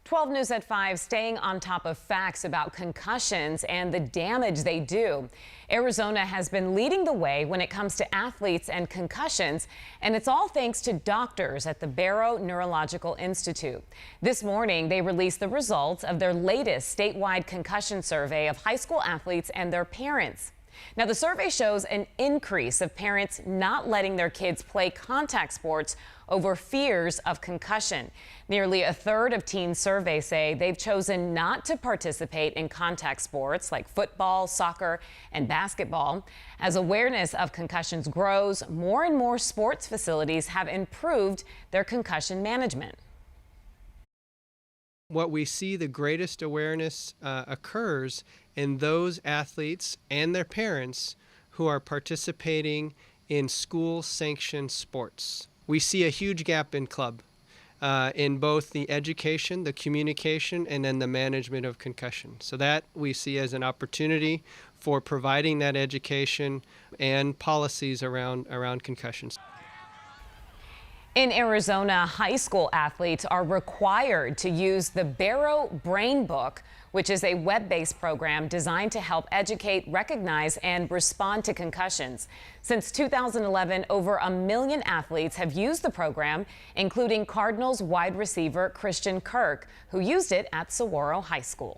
12 News at 5, staying on top of facts about concussions and the damage they do. Arizona has been leading the way when it comes to athletes and concussions, and it's all thanks to doctors at the Barrow Neurological Institute. This morning, they released the results of their latest statewide concussion survey of high school athletes and their parents. Now, the survey shows an increase of parents not letting their kids play contact sports over fears of concussion. Nearly a third of teens surveyed say they've chosen not to participate in contact sports like football, soccer, and basketball. As awareness of concussions grows, more and more sports facilities have improved their concussion management. What we see the greatest awareness occurs in those athletes and their parents who are participating in school-sanctioned sports. We see a huge gap in club, in both the education, the communication, and then the management of concussion. So that we see as an opportunity for providing that education and policies around concussions. In Arizona, high school athletes are required to use the Barrow Brain Book, which is a web-based program designed to help educate, recognize, and respond to concussions. Since 2011, over 1 million athletes have used the program, including Cardinals wide receiver Christian Kirk, who used it at Saguaro High School.